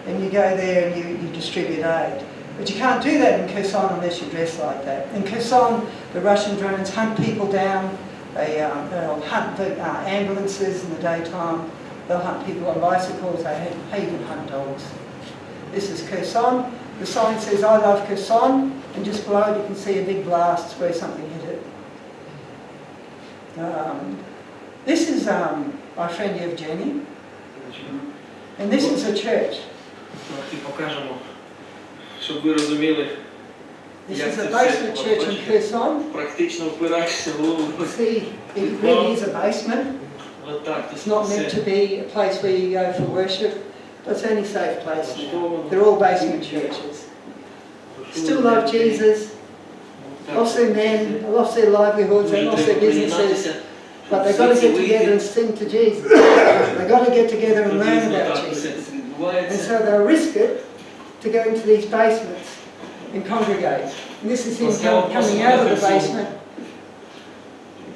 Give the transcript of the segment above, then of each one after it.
and you go there and you distribute aid. But you can't do that in Kherson unless you dress like that. In Kherson, the Russian drones hunt people down. They'll hunt the ambulances in the daytime. They'll hunt people on bicycles. They even hunt dogs. This is Kherson. The sign says, "I love Kherson," and just below it you can see a big blast where something hit it. This is my friend Evgeny, and this is a church. Щоб ви розуміли, як це все See, it really is a basement. It's not meant to be a place where you go for worship, but it's only a safe place now. They're all basement churches. Still love Jesus, lost their men, lost their livelihoods, they lost their businesses, but they've got to get together and sing to Jesus. They've got to get together and learn about Jesus. And so they'll risk it to go into these basements and congregate. And this is him coming out of the basement,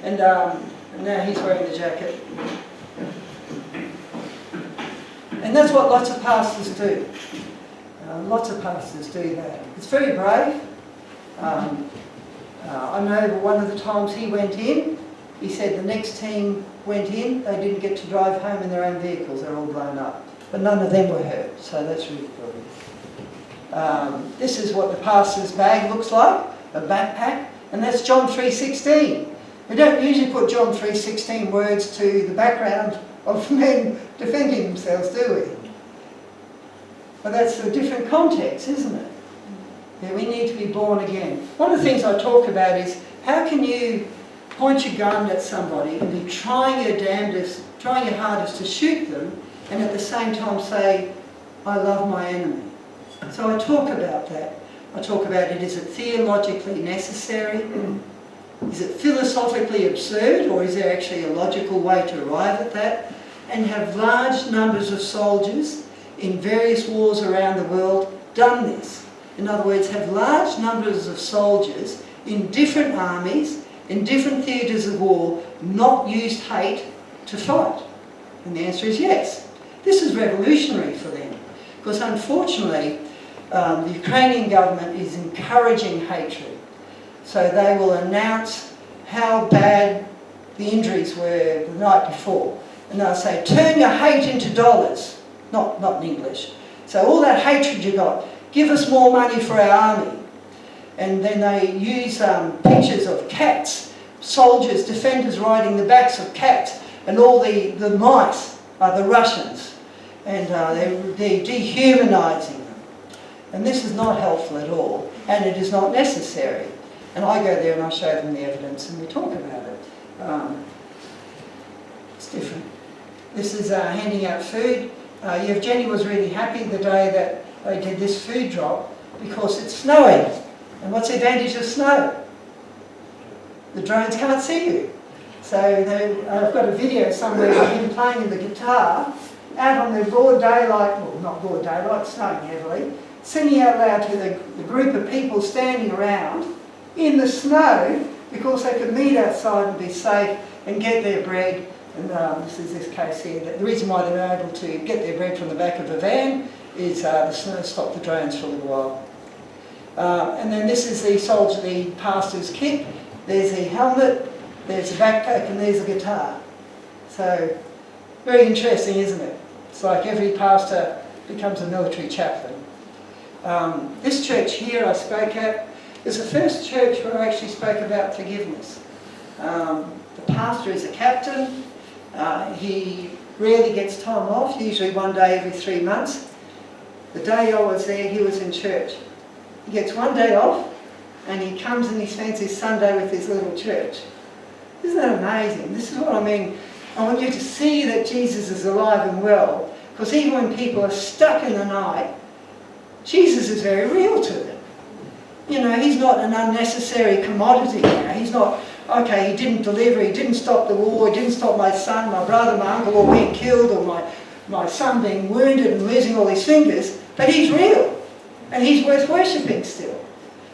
and now he's wearing the jacket. And that's what lots of pastors do. Lots of pastors do that. It's very brave. I know one of the times he went in, he said the next team went in, they didn't get to drive home in their own vehicles, they're all blown up. But none of them were hurt, so that's really good. This is what the pastor's bag looks like, a backpack, and that's John 3:16. We don't usually put John 3:16 words to the background of men defending themselves, do we? But that's a different context, isn't it? Yeah, we need to be born again. One of the things I talk about is, how can you point your gun at somebody and be trying your damnedest, trying your hardest to shoot them, and at the same time say, "I love my enemy"? So I talk about that. I talk about it, is it theologically necessary? Is it philosophically absurd, or is there actually a logical way to arrive at that? And have large numbers of soldiers in various wars around the world done this? In other words, have large numbers of soldiers in different armies, in different theatres of war, not used hate to fight? And the answer is yes. This is revolutionary for them, because unfortunately the Ukrainian government is encouraging hatred. So they will announce how bad the injuries were the night before, and they'll say, "Turn your hate into dollars," not in English. So all that hatred you got, give us more money for our army. And then they use pictures of cats, soldiers, defenders riding the backs of cats, and all the mice are the Russians, and they're dehumanising them. And this is not helpful at all, and it is not necessary. And I go there and I show them the evidence and we talk about it. It's different. This is handing out food. Evgeny was really happy the day that they did this food drop because it's snowing. And what's the advantage of snow? The drones can't see you. So I've got a video somewhere of him playing the guitar out on the broad daylight, well not broad daylight, snowing heavily, singing out loud to the group of people standing around in the snow because they could meet outside and be safe and get their bread. And this is this case here. The reason why they were able to get their bread from the back of a van is the snow stopped the drones for a little while. And then this is the pastor's kit. There's the helmet, there's the backpack, and there's the guitar. So, very interesting, isn't it? It's like every pastor becomes a military chaplain. This church here I spoke at is the first church where I actually spoke about forgiveness. The pastor is a captain. He rarely gets time off, usually one day every 3 months. The day I was there, he was in church. He gets one day off, and he comes and he spends his Sunday with his little church. Isn't that amazing? This is what I mean. I want you to see that Jesus is alive and well, because even when people are stuck in the night, Jesus is very real to them. You know, he's not an unnecessary commodity now. He's not, okay, he didn't deliver, he didn't stop the war, he didn't stop my son, my brother, my uncle all being killed, or my son being wounded and losing all his fingers, but he's real, and he's worth worshipping still.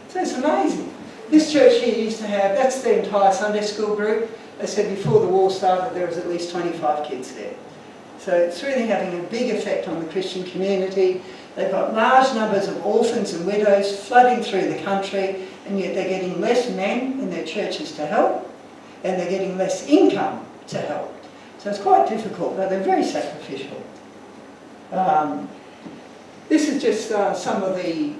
So it's amazing. This church here used to have, that's the entire Sunday school group. They said before the war started there was at least 25 kids there. So it's really having a big effect on the Christian community. They've got large numbers of orphans and widows flooding through the country, and yet they're getting less men in their churches to help, and they're getting less income to help. So it's quite difficult, but they're very sacrificial. This is just some of the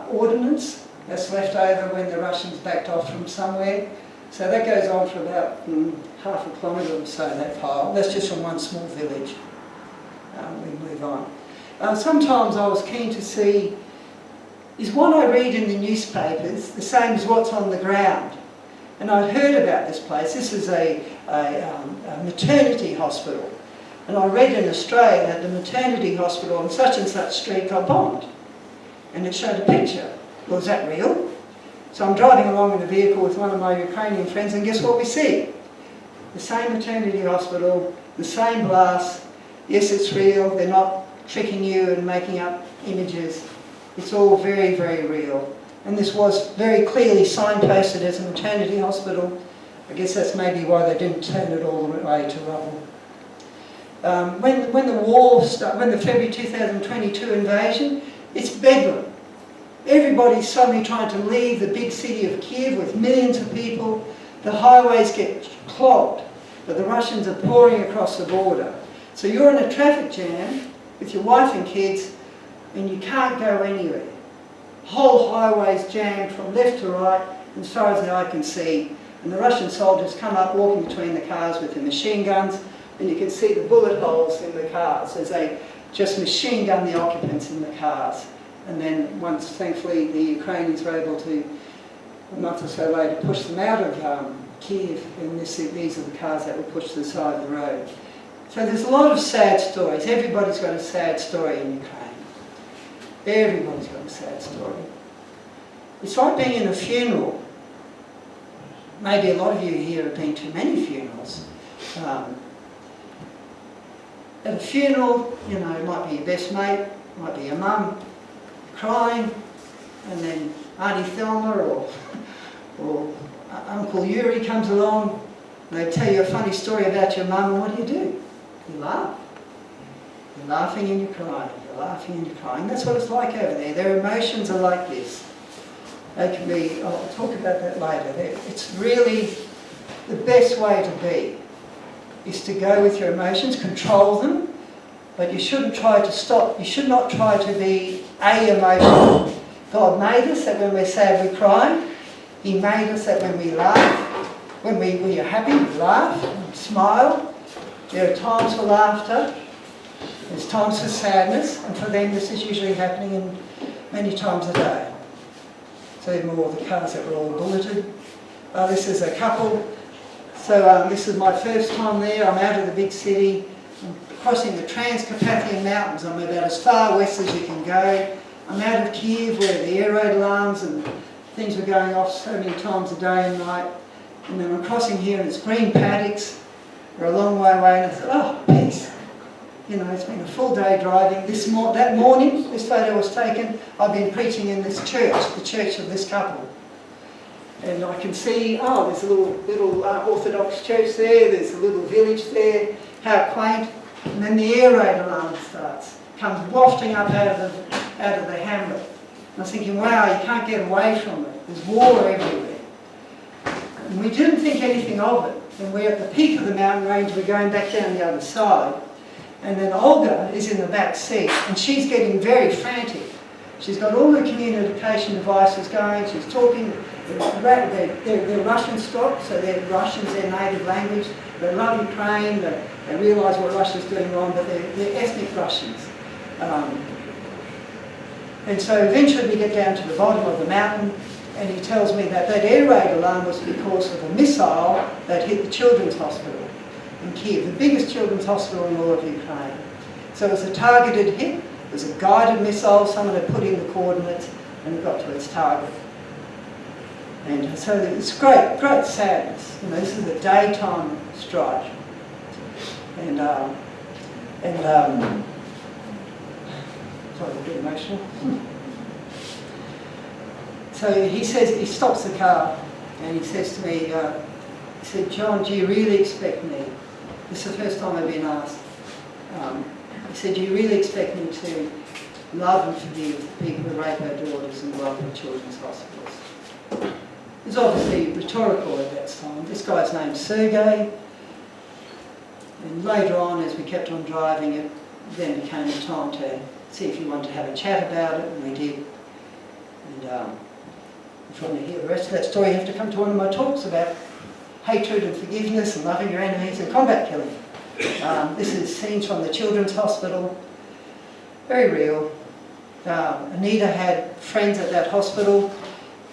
ordnance that's left over when the Russians backed off from somewhere. So that goes on for about half a kilometre or so, that pile. That's just from one small village. We move on. Sometimes I was keen to see, is what I read in the newspapers the same as what's on the ground? And I'd heard about this place. This is a maternity hospital. And I read in Australia that the maternity hospital on such and such street got bombed. And it showed a picture. Well, is that real? So I'm driving along in a vehicle with one of my Ukrainian friends, and guess what we see? The same maternity hospital, the same blast. Yes, it's real. They're not tricking you and making up images. It's all very, very real. And this was very clearly signposted as a maternity hospital. I guess that's maybe why they didn't turn it all the way to rubble. When the war started, when the February 2022 invasion, it's bedlam. Everybody's suddenly trying to leave the big city of Kiev with millions of people. The highways get clogged, but the Russians are pouring across the border. So you're in a traffic jam with your wife and kids, and you can't go anywhere. Whole highways jammed from left to right, as far as the eye can see. And the Russian soldiers come up walking between the cars with their machine guns, and you can see the bullet holes in the cars as they just machine gun the occupants in the cars. And then once, thankfully, the Ukrainians were able to, a month or so later, push them out of Kiev, and these are the cars that were pushed to the side of the road. So there's a lot of sad stories. Everybody's got a sad story in Ukraine. Everybody's got a sad story. It's like being in a funeral. Maybe a lot of you here have been to many funerals. At a funeral, you know, it might be your best mate, it might be your mum crying, and then Auntie Thelma or Uncle Yuri comes along, and they tell you a funny story about your mum, and what do? You laugh. You're laughing and you're crying. You're laughing and you're crying. That's what it's like over there. Their emotions are like this. They can be, I'll talk about that later. It's really the best way to be, is to go with your emotions, control them, but you shouldn't try to stop. You should not try to be a-emotional. God made us that when we're sad we cry. He made us that when we laugh, when we are happy, we laugh, we smile. There are times for laughter, there's times for sadness, and for them this is usually happening in many times a day. So more of the cars that were all bulleted. This is a couple. So this is my first time there. I'm out of the big city. I'm crossing the Trans-Carpathian Mountains. I'm about as far west as you can go. I'm out of Kiev where the air raid alarms and things were going off so many times a day and night. And then I'm crossing here and it's green paddocks. We're a long way away, and I thought, oh, peace. You know, it's been a full day driving. That morning, this photo was taken, I've been preaching in this church, the church of this couple. And I can see, oh, there's a little Orthodox church there, there's a little village there, how quaint. And then the air raid alarm comes wafting up out of the hamlet. And I was thinking, wow, you can't get away from it. There's war everywhere. And we didn't think anything of it. And we're at the peak of the mountain range, we're going back down the other side. And then Olga is in the back seat, and she's getting very frantic. She's got all the communication devices going, she's talking, they're Russian stock, so they're Russians, their native language. They love Ukraine, they realise what Russia's doing wrong, but they're ethnic Russians. And so eventually we get down to the bottom of the mountain, and he tells me that air raid alarm was because of a missile that hit the children's hospital in Kiev, the biggest children's hospital in all of Ukraine. So it was a targeted hit, it was a guided missile, someone had put in the coordinates and it got to its target. And so it's great sadness. You know, this is a daytime strike. And sorry, a bit emotional. So he says, he stops the car and he says to me, he said, John, do you really expect me? This is the first time I've been asked. He said, do you really expect me to love and forgive the people who rape our daughters and go up to children's hospitals. It was obviously rhetorical at that time. This guy's name's Gday. And later on, as we kept on driving, it then became a time to see if you wanted to have a chat about it, and we did. And if you want to hear the rest of that story, you have to come to one of my talks about hatred and forgiveness and loving your enemies and combat killing. This is scenes from the children's hospital. Very real. Anita had friends at that hospital.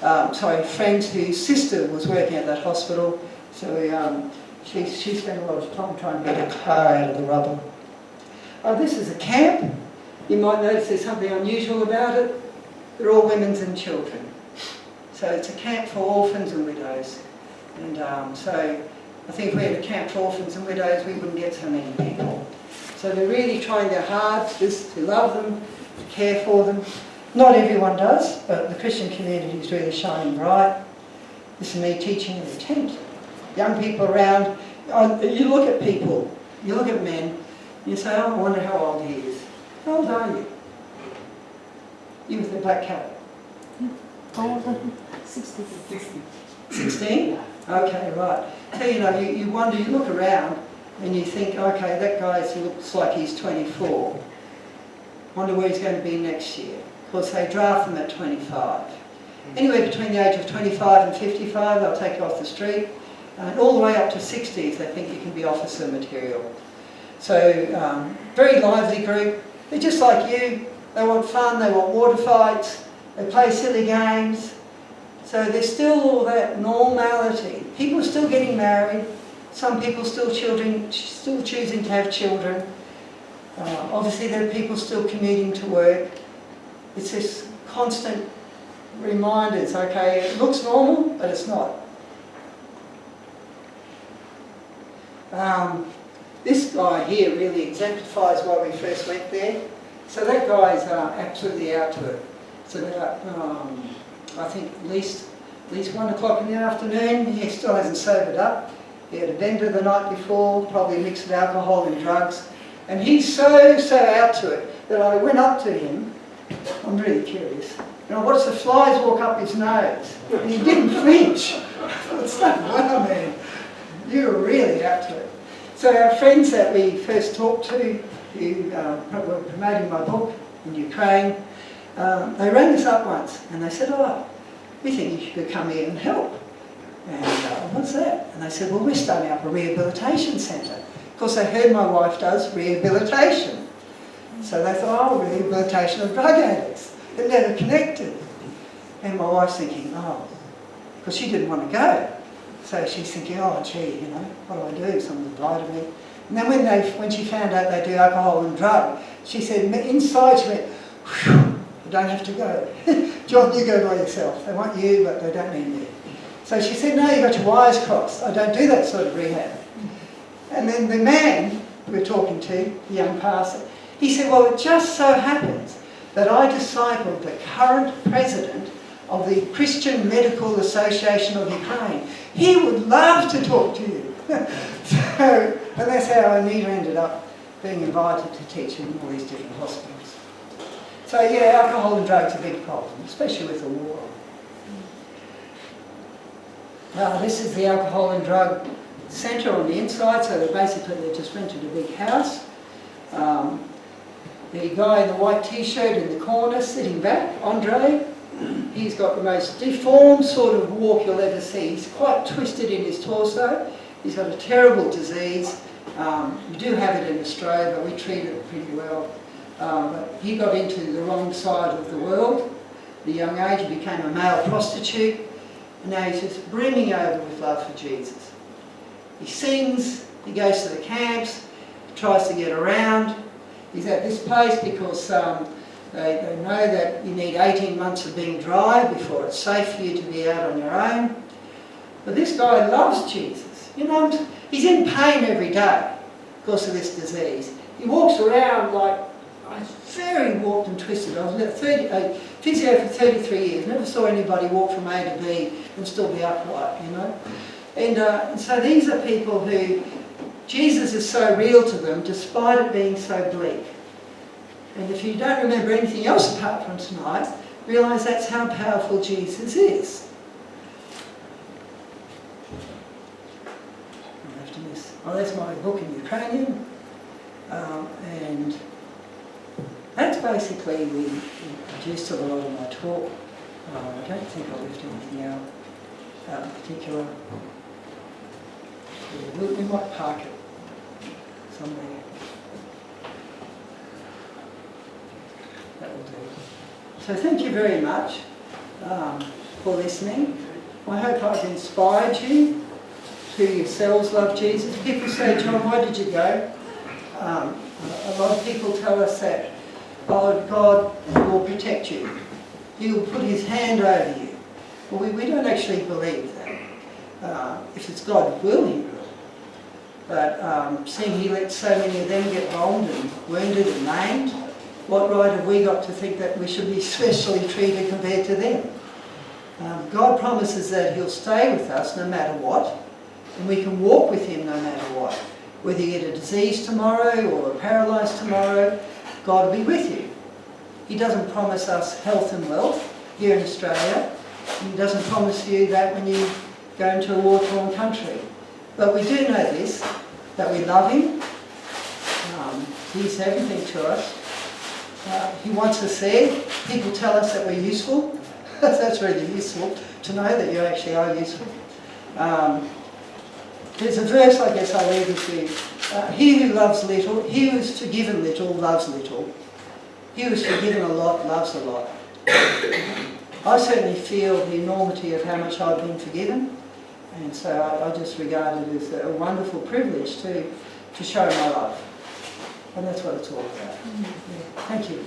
Friends whose sister was working at that hospital. So she spent a lot of time trying to get her car out of the rubble. This is a camp. You might notice there's something unusual about it. They're all women and children. So it's a camp for orphans and widows. And so I think if we had a camp for orphans and widows, we wouldn't get so many people. So they're really trying their hardest to love them, to care for them. Not everyone does, but the Christian community is really shining bright. This is me teaching in the tent. Young people around, you look at people, you look at men, you say, oh, I wonder how old he is. How old are you? You with the black cap. How old are you? 16. 16? Okay, right. So, you wonder, you look around and you think, okay, that guy looks like he's 24. Wonder where he's going to be next year. Of course, they draft them at 25. Anywhere between the age of 25 and 55, they'll take you off the street. And all the way up to 60 if they think you can be officer material. So, very lively group. They're just like you. They want fun, they want water fights, they play silly games. So there's still all that normality. People are still getting married. Some people still choosing to have children. Obviously there are people still commuting to work. It's this constant reminders, okay, it looks normal, but it's not. This guy here really exemplifies why we first went there. So that guy's absolutely out to it. It's about, I think, at least 1 o'clock in the afternoon. He still hasn't sobered up. He had a bender the night before, probably a mix of alcohol and drugs. And he's so out to it that I went up to him. I'm really curious. And I watched the flies walk up his nose. And he didn't flinch. It's like, wow, man, you're really out to it. So our friends that we first talked to, who were promoting my book in Ukraine, they rang us up once and they said, oh, we think you should come here and help. And what's that? And they said, well, we're starting up a rehabilitation centre. Of course, they heard my wife does rehabilitation. So they thought, oh, rehabilitation of drug addicts. They're never connected. And my wife's thinking, oh, because she didn't want to go. So she's thinking, oh, gee, what do I do? Someone's invited me. And then when she found out they do alcohol and drug, she said, inside she went, whew, I don't have to go. John, you go by yourself. They want you, but they don't need you. So she said, no, you've got your wires crossed. I don't do that sort of rehab. And then the man we were talking to, the young pastor, he said, well, it just so happens that I discipled the current president of the Christian Medical Association of Ukraine. He would love to talk to you. And that's how Anita ended up being invited to teach in all these different hospitals. So yeah, alcohol and drugs are a big problem, especially with the war. This is the alcohol and drug centre on the inside, so they just rented a big house. The guy in the white t-shirt in the corner, sitting back, Andre, he's got the most deformed sort of walk you'll ever see. He's quite twisted in his torso. He's got a terrible disease. We do have it in Australia, but we treat it pretty well. But he got into the wrong side of the world. At a young age, he became a male prostitute. And now he's just brimming over with love for Jesus. He sings, he goes to the camps, tries to get around. He's at this place because they know that you need 18 months of being dry before it's safe for you to be out on your own. But this guy loves Jesus. He's in pain every day because of this disease. He walks around like very warped and twisted. I was a physio for 33 years. Never saw anybody walk from A to B and still be upright, And so these are people who Jesus is so real to them despite it being so bleak. And if you don't remember anything else apart from tonight, realise that's how powerful Jesus is. After this, oh, that's my book in Ukrainian, and that's basically the gist of a lot of my talk. I don't think I left anything out in particular. Yeah, we might park it somewhere. That will do. So thank you very much for listening. I hope I've inspired you to yourselves love Jesus. People say, John, why did you go? A lot of people tell us that God will protect you. He will put his hand over you. Well, we don't actually believe that. If it's God's will, he will. But seeing he let so many of them get bombed and wounded and maimed, what right have we got to think that we should be specially treated compared to them? God promises that he'll stay with us no matter what, and we can walk with him no matter what. Whether you get a disease tomorrow or paralysed tomorrow, God will be with you. He doesn't promise us health and wealth here in Australia. He doesn't promise you that when you go into a war-torn country. But we do know this, that we love him. He's everything to us. He wants us there. People tell us that we're useful. That's really useful to know that you actually are useful. There's a verse I guess I'll leave with you. He who loves little, he who is forgiven little, loves little. He who is forgiven a lot, loves a lot. I certainly feel the enormity of how much I've been forgiven. And so I just regard it as a wonderful privilege to show my love. And that's what it's all about. Yeah. Thank you.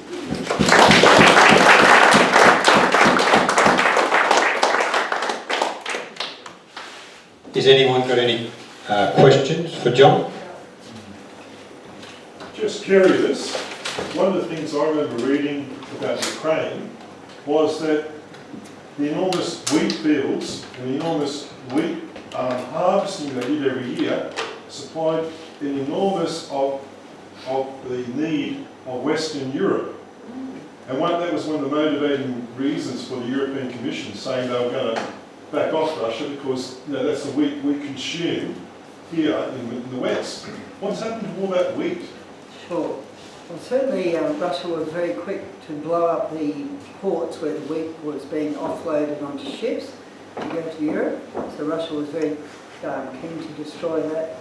Has anyone got any questions for John? Just curious, one of the things I remember reading about Ukraine was that the enormous wheat fields and the enormous wheat harvesting they did every year supplied an enormous of the need of Western Europe. And that was one of the motivating reasons for the European Commission saying they were going to back off Russia because that's the wheat we consume here in the West. What's happened to all that wheat? Sure. Well, certainly Russia was very quick to blow up the ports where the wheat was being offloaded onto ships to go to Europe. So Russia was very keen to destroy that.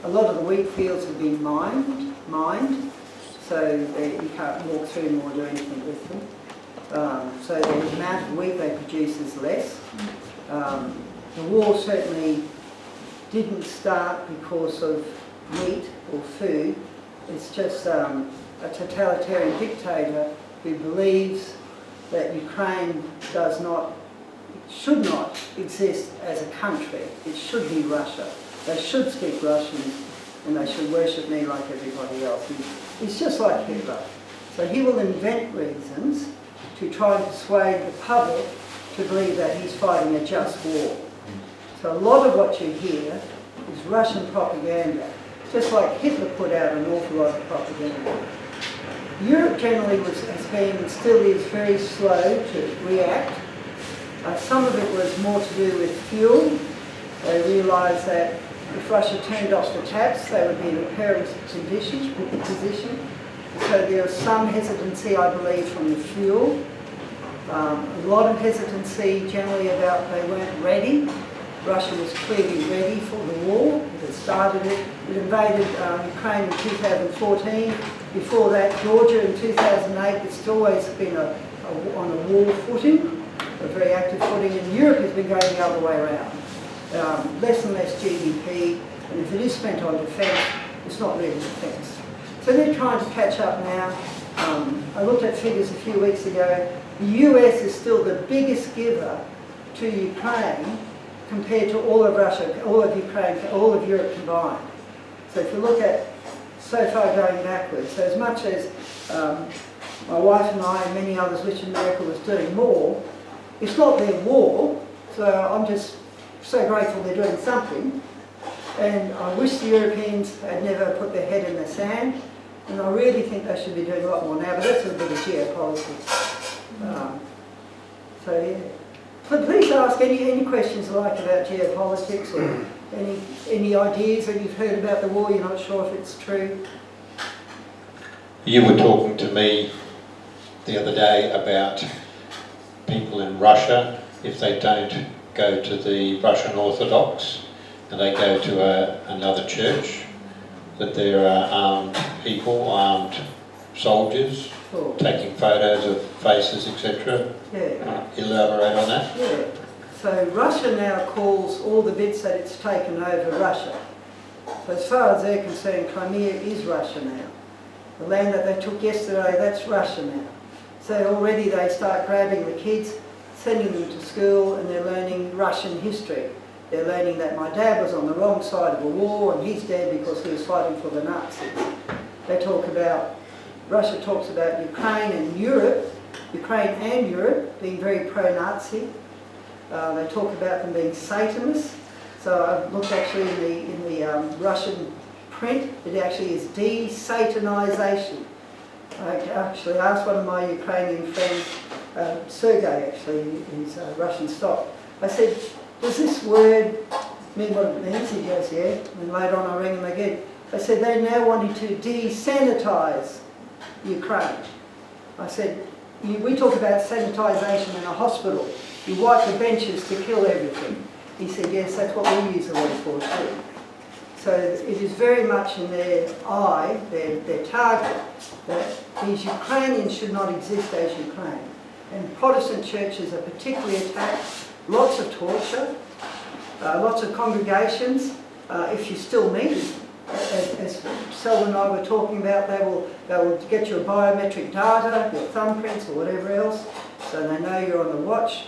A lot of the wheat fields have been mined, so you can't walk through them or do anything with them. So the amount of wheat they produce is less. The war certainly didn't start because of meat or food. It's just a totalitarian dictator who believes that Ukraine should not exist as a country. It should be Russia. They should speak Russian and they should worship me like everybody else. He's just like Hitler. So he will invent reasons to try and persuade the public to believe that he's fighting a just war. So a lot of what you hear is Russian propaganda, just like Hitler put out an awful lot of propaganda. Europe generally has been and still is very slow to react. Some of it was more to do with fuel. They realised that if Russia turned off the taps, they would be in a perilous position. So there was some hesitancy, I believe, from the fuel. A lot of hesitancy generally about they weren't ready. Russia was clearly ready for the war. It had started it. It invaded Ukraine in 2014. Before that, Georgia in 2008. It's always been on a war footing, a very active footing, and Europe has been going the other way around. Less and less GDP, and if it is spent on defence, it's not really defence. So they're trying to catch up now. I looked at figures a few weeks ago. The US is still the biggest giver to Ukraine compared to all of Russia, all of Ukraine, all of Europe combined. So if you look at so far going backwards, so as much as my wife and I and many others wish America was doing more, it's not their war, so I'm just so grateful they're doing something. And I wish the Europeans had never put their head in the sand. And I really think they should be doing a lot more now, but that's a bit of geopolitics. So yeah. But please ask any questions you like about geopolitics or any ideas that you've heard about the war, you're not sure if it's true. You were talking to me the other day about people in Russia, if they don't go to the Russian Orthodox and they go to another church, that there are armed people, armed soldiers, Sure. taking photos of faces, etc. Yeah. Elaborate on that. Yeah. So Russia now calls all the bits that it's taken over Russia. So as far as they're concerned, Crimea is Russia now. The land that they took yesterday, that's Russia now. So already they start grabbing the kids, sending them to school, and they're learning Russian history. They're learning that my dad was on the wrong side of a war and he's dead because he was fighting for the Nazis. They talk about, Russia talks about Ukraine and Europe being very pro-Nazi. They talk about them being Satanists. So I looked actually in the Russian print, it actually is de-Satanization. I actually asked one of my Ukrainian friends, Sergei actually, he's Russian stock, I said, does this word mean what it means? He goes, yeah. And later on I rang him again. I said, they're now wanting to de-sanitize Ukraine. I said, we talk about sanitisation in a hospital. You wipe the benches to kill everything. He said, yes, that's what we use the word for too. So it is very much in their eye, their target, that these Ukrainians should not exist as Ukraine. And Protestant churches are particularly attacked. Lots of torture, lots of congregations. If you still meet, as Selwyn and I were talking about, they will get your biometric data, your thumbprints or whatever else, so they know you're on the watch.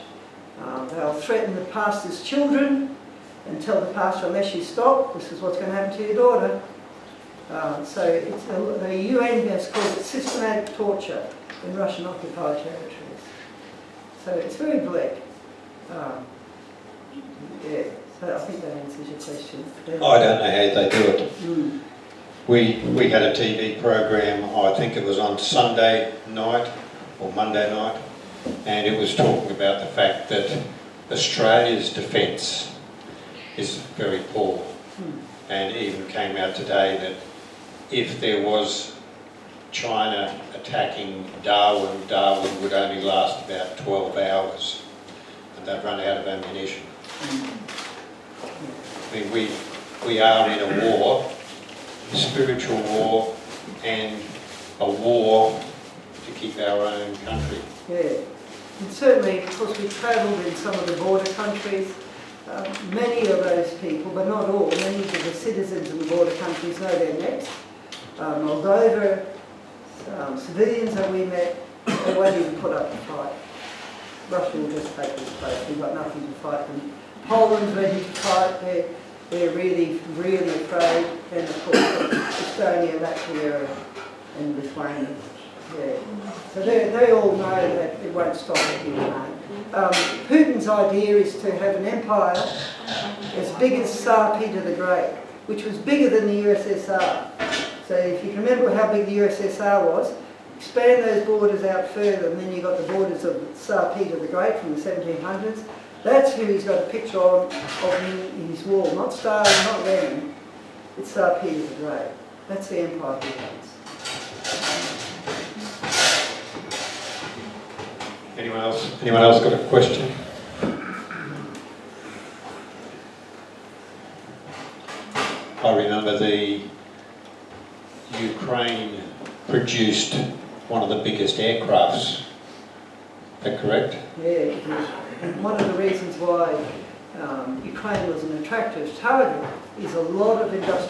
They'll threaten the pastor's children and tell the pastor, unless you stop, this is what's going to happen to your daughter. So it's the UN has called it systematic torture in Russian occupied territories. So it's very bleak. Yeah, so I think that answers your question. I don't know how they do it. Mm. We had a TV program, I think it was on Sunday night or Monday night, and it was talking about the fact that Australia's defence is very poor. And it even came out today that if there was China attacking Darwin, Darwin would only last about 12 hours and they'd run out of ammunition. I mean, we are in a war, a spiritual war, and a war to keep our own country. Yeah, and certainly because we travelled in some of the border countries, many of those people, but not all, many of the citizens in the border countries know their next. Moldova, civilians that we met, they won't even put up a fight. Russia will just take this place, we've got nothing to fight them. Poland's ready to fight, they're really, really afraid, and of course Estonia, Latvia and Lithuania. Yeah. So they all know that it won't stop at Ukraine. Putin's idea is to have an empire as big as Tsar Peter the Great, which was bigger than the USSR. So if you can remember how big the USSR was, expand those borders out further, and then you've got the borders of Tsar Peter the Great from the 1700s. That's who he's got a picture of in his wall. Not Stalin, not Lenin. It's Tsar Peter the Great. That's the empire he wants. Anyone else? Anyone else got a question? I remember the Ukraine produced one of the biggest aircrafts. Is that correct? Yeah, and one of the reasons why Ukraine was an attractive target is a lot of industrial